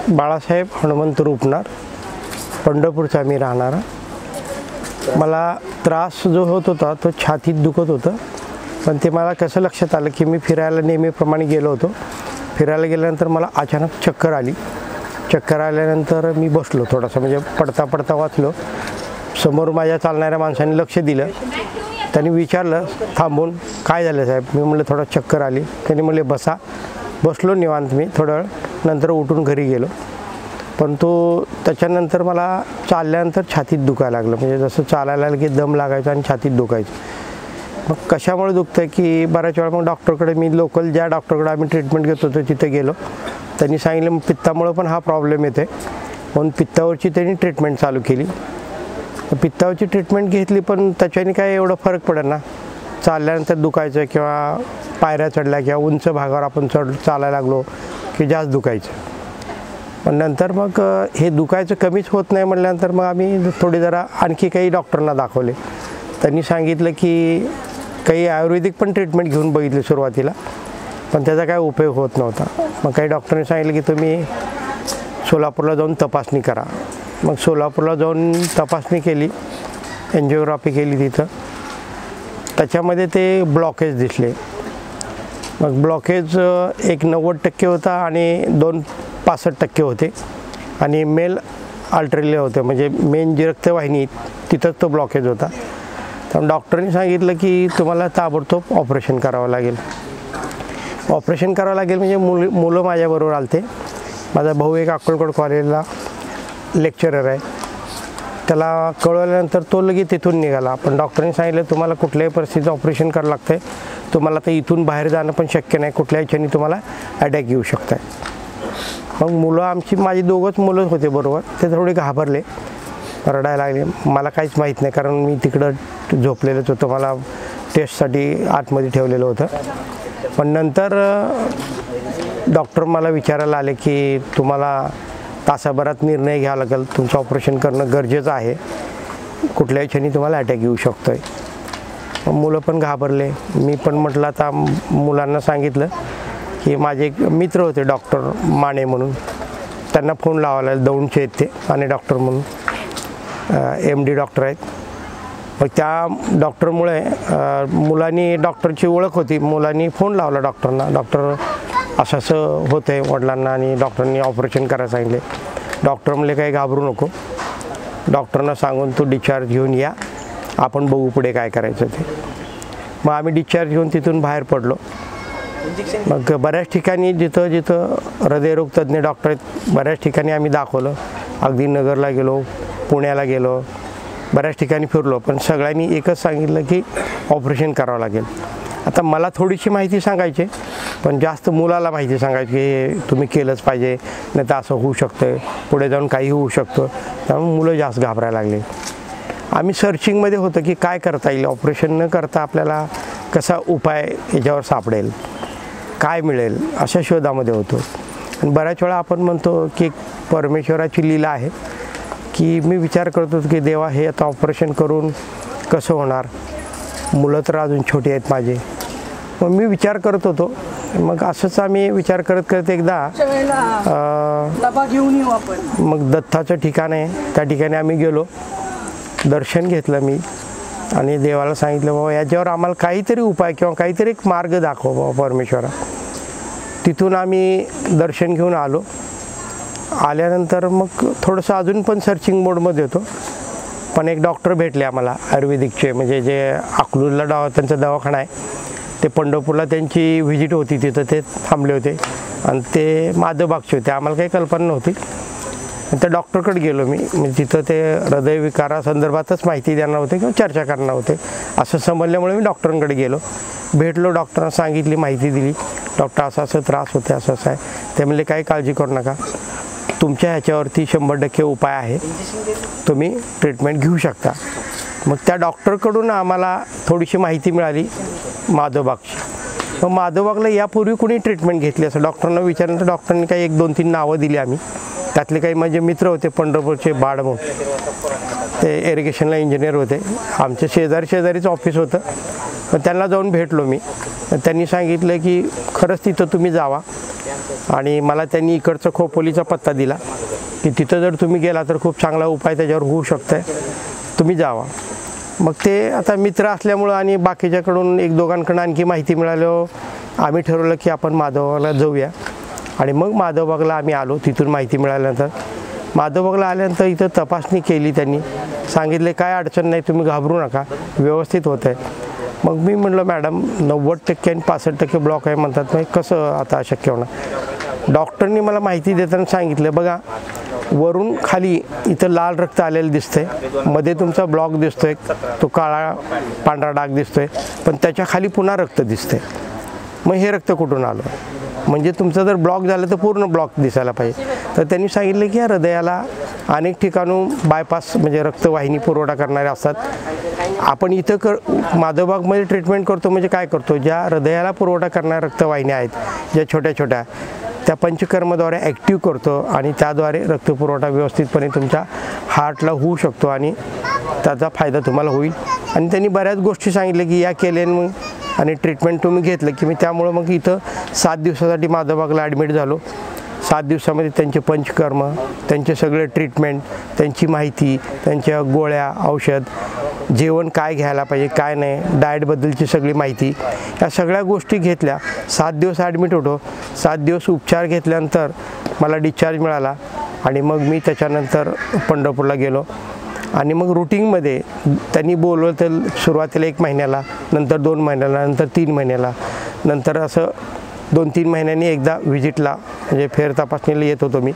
बाळासाहेब हनुमंत रूपनार, पंढरपूरचा मी राहणारा. मला त्रास जो होत होता तो छातीत दुखत होतं, पण ते मला कसं लक्षात आलं की मी फिरायला नेहमीप्रमाणे गेलो होतो. फिरायला गेल्यानंतर मला अचानक चक्कर आली. चक्कर आल्यानंतर मी बसलो थोडासा, म्हणजे पडता पडता वाचलो. समोर माझ्या चालणाऱ्या माणसाने लक्ष दिलं. त्यांनी विचारलं थांबून, काय झालं साहेब? मी म्हटलं थोडा चक्कर आली. त्यांनी म्हटले बसा. बसलो निवांत मी थोडा वेळ, नंतर उठून घरी गेलो. परंतु त्याच्यानंतर मला चालल्यानंतर छातीत दुखायला लागलं, म्हणजे जसं चालायला लागलं की दम लागायचा आणि छातीत दुखायचं. मग कशामुळे दुखतं आहे की बऱ्याच वेळा मग डॉक्टरकडे, मी लोकल ज्या डॉक्टरकडे आम्ही ट्रीटमेंट घेत होतो तिथे गेलो. त्यांनी सांगितलं मग पित्तामुळं पण हा प्रॉब्लेम येते, म्हणून पित्तावरची त्यांनी ट्रीटमेंट चालू केली. पित्तावरची ट्रीटमेंट घेतली, पण त्याच्याने काय एवढं फरक पडेल ना. चालल्यानंतर दुखायचं किंवा पायऱ्या चढल्या किंवा उंच भागावर आपण चालायला लागलो की जास्त दुखायचं. पण नंतर मग हे दुखायचं कमीच होत नाही म्हटल्यानंतर मग आम्ही थोडी जरा आणखी काही डॉक्टरांना दाखवले. त्यांनी सांगितलं की काही आयुर्वेदिक पण ट्रीटमेंट घेऊन बघितली सुरुवातीला, पण त्याचा काय उपयोग होत नव्हता. मग काही डॉक्टरांनी सांगितलं की तुम्ही सोलापूरला जाऊन तपासणी करा. मग सोलापूरला जाऊन तपासणी केली, एन्जिओग्राफी केली तिथं. त्याच्यामध्ये ते ब्लॉकेज दिसले. मग ब्लॉकेज एक 90% होता आणि 65% होते, आणि मेल आर्टरीला होते, म्हणजे मेन जी रक्तवाहिनी तिथंच तो ब्लॉकेज होता. तर डॉक्टरांनी सांगितलं की तुम्हाला ताबडतोब ऑपरेशन करावं लागेल. ऑपरेशन करावं लागेल म्हणजे मुलं माझ्याबरोबर आलते. माझा भाऊ एक अक्कलकोट कॉलेजला लेक्चरर आहे. त्याला कळवल्यानंतर तो लगेच तिथून निघाला. पण डॉक्टरांनी सांगितलं तुम्हाला कुठल्याही परिस्थितीत ऑपरेशन करावं लागतं आहे, तुम्हाला तर इथून बाहेर जाणं पण शक्य नाही, कुठल्याही क्षणी तुम्हाला अटॅक येऊ शकत आहे. मग मुलं माझी दोघंच मुलं होते बरोबर, ते थोडे घाबरले, रडायला लागले. मला काहीच माहीत नाही, कारण मी तिकडं झोपलेलंच होतं, मला टेस्टसाठी आतमध्ये ठेवलेलं होतं. पण नंतर डॉक्टर मला विचारायला आले की तुम्हाला तासाभरात निर्णय घ्यावा लागेल, तुमचं ऑपरेशन करणं गरजेचं आहे, कुठल्याही क्षणी तुम्हाला अटॅक येऊ शकतो आहे. मुलं पण घाबरले. मी पण म्हटलं आता मुलांना सांगितलं की माझे एक मित्र होते डॉक्टर माने म्हणून, त्यांना फोन लावायला, दौंडचे आहेत ते आणि डॉक्टर म्हणून MD डॉक्टर आहेत. मग त्या डॉक्टरमुळे मुलांनी, डॉक्टरची ओळख होती, मुलांनी फोन लावला डॉक्टरना. डॉक्टर असं असं होतं आहे वडिलांना आणि डॉक्टरांनी ऑपरेशन करायला सांगितले. डॉक्टर म्हणले काही घाबरू नको, डॉक्टरना सांगून तू डिस्चार्ज घेऊन या, आपण बघू पुढे काय करायचं ते. मग आम्ही डिस्चार्ज घेऊन तिथून बाहेर पडलो. मग बऱ्याच ठिकाणी जिथं जिथं हृदयरोग तज्ज्ञ डॉक्टर आहेत बऱ्याच ठिकाणी आम्ही दाखवलं. अगदी नगरला गेलो, पुण्याला गेलो, बऱ्याच ठिकाणी फिरलो, पण सगळ्यांनी एकच सांगितलं की ऑपरेशन करावं लागेल. आता मला थोडीशी माहिती सांगायची, पण जास्त मुलाला माहिती सांगायची की हे तुम्ही केलंच पाहिजे, नाही तर असं होऊ शकतं, पुढे जाऊन काही होऊ शकतं. त्यामुळे मुलं जास्त घाबरायला लागले. आम्ही सर्चिंगमध्ये होतं की काय करता येईल, ऑपरेशन न करता आपल्याला कसा उपाय याच्यावर सापडेल, काय मिळेल, अशा शोधामध्ये होतो. आणि बऱ्याच वेळा आपण म्हणतो की परमेश्वराची लीला आहे, की मी विचार करतो की देवा हे आता ऑपरेशन करून कसं होणार, मुलं तर अजून छोटी आहेत माझे. मग मी विचार करत होतो. मग असंच आम्ही विचार करत करत एकदा मग दत्ताचं ठिकाण आहे, त्या ठिकाणी आम्ही गेलो, दर्शन घेतलं मी आणि देवाला सांगितलं बाबा याच्यावर आम्हाला काहीतरी उपाय किंवा काहीतरी एक मार्ग दाखव बाबा परमेश्वरा. तिथून आम्ही दर्शन घेऊन आलो. आल्यानंतर मग थोडंसं अजून पण सर्चिंग मोडमध्ये होतो. पण एक डॉक्टर भेटले आम्हाला आयुर्वेदिकचे, म्हणजे जे अकलूजला त्यांचा दवाखाना आहे, ते पंढरपूरला त्यांची व्हिजिट होती, तिथं ते थांबले होते आणि ते माधवबागचे होते. आम्हाला काही कल्पना नव्हती. त्या डॉक्टरकडे गेलो मी, म्हणजे तिथं ते हृदयविकारासंदर्भातच माहिती देणार होते किंवा चर्चा करणार होते असं समजल्यामुळे मी डॉक्टरांकडे गेलो, भेटलो, डॉक्टरांना सांगितली, माहिती दिली. डॉक्टर असं असं त्रास होते, असं असं आहे. ते म्हणले काही काळजी करू नका, तुमच्या ह्याच्यावरती 100% उपाय आहे, तुम्ही ट्रीटमेंट घेऊ शकता. मग त्या डॉक्टरकडून आम्हाला थोडीशी माहिती मिळाली माधवबागची. मग माधवबागला यापूर्वी कुणी ट्रीटमेंट घेतली असं डॉक्टरांना विचारल्यानंतर डॉक्टरांनी काही 1-2-3 नावं दिली आम्ही. त्यातले काही माझे मित्र होते पंढरपूरचे, बाळ म्हणून, ते इरिगेशनला इंजिनियर होते, आमच्या शेजारीचं ऑफिस होतं. मग त्यांना जाऊन भेटलो मी. त्यांनी सांगितलं की खरंच तिथं तुम्ही जावा, आणि मला त्यांनी इकडचा खोपोलीचा पत्ता दिला की तिथं जर तुम्ही गेला तर खूप चांगला उपाय त्याच्यावर होऊ शकतो आहे, तुम्ही जावा. मग ते आता मित्र असल्यामुळं आणि बाकीच्याकडून एक दोघांकडून आणखी माहिती मिळाल्यावर आम्ही ठरवलं की आपण माधवबागला जाऊया. आणि मग माधवबागला आम्ही आलो. तिथून माहिती मिळाल्यानंतर माधवबागला आल्यानंतर इथं तपासणी केली. त्यांनी सांगितले काय अडचण नाही, तुम्ही घाबरू नका, व्यवस्थित होतं आहे. मग मी म्हटलं मॅडम 90% आणि 65% ब्लॉक आहे म्हणतात, मग कसं आता शक्य होणार. डॉक्टरनी मला माहिती देताना सांगितलं बघा वरून खाली इथं लाल रक्त आलेलं दिसतंय, मध्ये तुमचा ब्लॉक दिसतोय, तो काळा पांढरा डाग दिसतोय, पण त्याच्या खाली पुन्हा रक्त दिसतंय. मग हे रक्त कुठून आलं, म्हणजे तुमचं जर ब्लॉक झालं तर पूर्ण ब्लॉक दिसायला पाहिजे. तर त्यांनी सांगितलं की या हृदयाला अनेक ठिकाणून बायपास म्हणजे रक्तवाहिनी पुरवठा करणारे असतात. आपण इथं माधवबागमध्ये ट्रीटमेंट करतो म्हणजे काय करतो, ज्या हृदयाला पुरवठा करणाऱ्या रक्तवाहिन्या आहेत ज्या छोट्या छोट्या, त्या पंचकर्मद्वारे ॲक्टिव्ह करतो आणि त्याद्वारे रक्तपुरवठा व्यवस्थितपणे तुमच्या हार्टला होऊ शकतो आणि त्याचा फायदा तुम्हाला होईल. आणि त्यांनी बऱ्याच गोष्टी सांगितल्या की या केल्याने आणि ट्रीटमेंट तुम्ही घेतलं की मी त्यामुळं मग इथं 7 दिवसासाठी माधवबागला ॲडमिट झालो. 7 दिवसामध्ये त्यांचे पंचकर्म, त्यांचे सगळे ट्रीटमेंट, त्यांची माहिती, त्यांच्या गोळ्या, औषध, जेवण काय घ्यायला पाहिजे काय नाही, डाएटबद्दलची सगळी माहिती, या सगळ्या गोष्टी घेतल्या. 7 दिवस ॲडमिट होतो. 7 दिवस उपचार घेतल्यानंतर मला डिस्चार्ज मिळाला आणि मग मी त्याच्यानंतर पंढरपूरला गेलो. आणि मग रुटीनमध्ये त्यांनी बोलवलं तर सुरुवातीला 1 महिन्याला, नंतर 2 महिन्याला, नंतर 3 महिन्याला, नंतर असं 2-3 महिन्यांनी एकदा व्हिजिटला म्हणजे फेर तपासणीला येत होतो मी.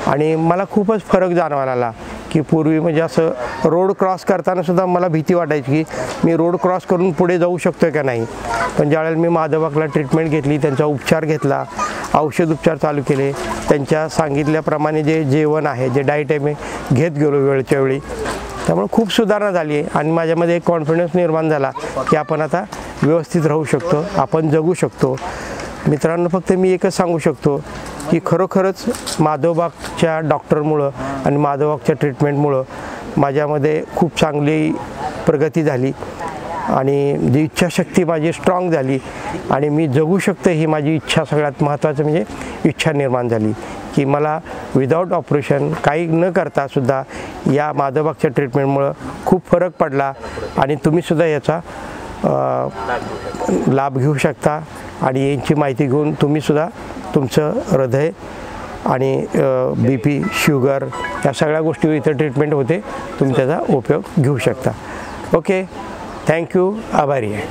आणि मला खूपच फरक जाणवायला आला की पूर्वी म्हणजे असं रोड क्रॉस करताना सुद्धा मला भीती वाटायची की मी रोड क्रॉस करून पुढे जाऊ शकतो का नाही. पण ज्यावेळेला मी माधवबागला ट्रीटमेंट घेतली, त्यांचा उपचार घेतला, औषध उपचार चालू केले, त्यांच्या सांगितल्याप्रमाणे जे जेवण आहे, जे डाईट आहे मी घेत गेलो वेळच्या वेळी, त्यामुळे खूप सुधारणा झाली आहे. आणि माझ्यामध्ये एक कॉन्फिडन्स निर्माण झाला की आपण आता व्यवस्थित राहू शकतो, आपण जगू शकतो. मित्रांनो फक्त मी एकच सांगू शकतो की खरोखरच माधवबागच्या डॉक्टरमुळं आणि माधवबागच्या ट्रीटमेंटमुळं माझ्यामध्ये खूप चांगली प्रगती झाली आणि जी इच्छाशक्ती माझी स्ट्रॉंग झाली आणि मी जगू शकतो ही माझी इच्छा, सगळ्यात महत्त्वाचं म्हणजे इच्छा निर्माण झाली की मला विदाऊट ऑपरेशन काही न करतासुद्धा या माधवबागच्या ट्रीटमेंटमुळं खूप फरक पडला. आणि तुम्हीसुद्धा याचा लाभ घेऊ शकता आणि यांची माहिती घेऊन तुम्हीसुद्धा तुमचं हृदय आणि BP, शुगर या सगळ्या गोष्टी इथं ट्रीटमेंट होते, तुम्ही त्याचा उपयोग घेऊ शकता. ओके, थँक्यू, आभारी आहे.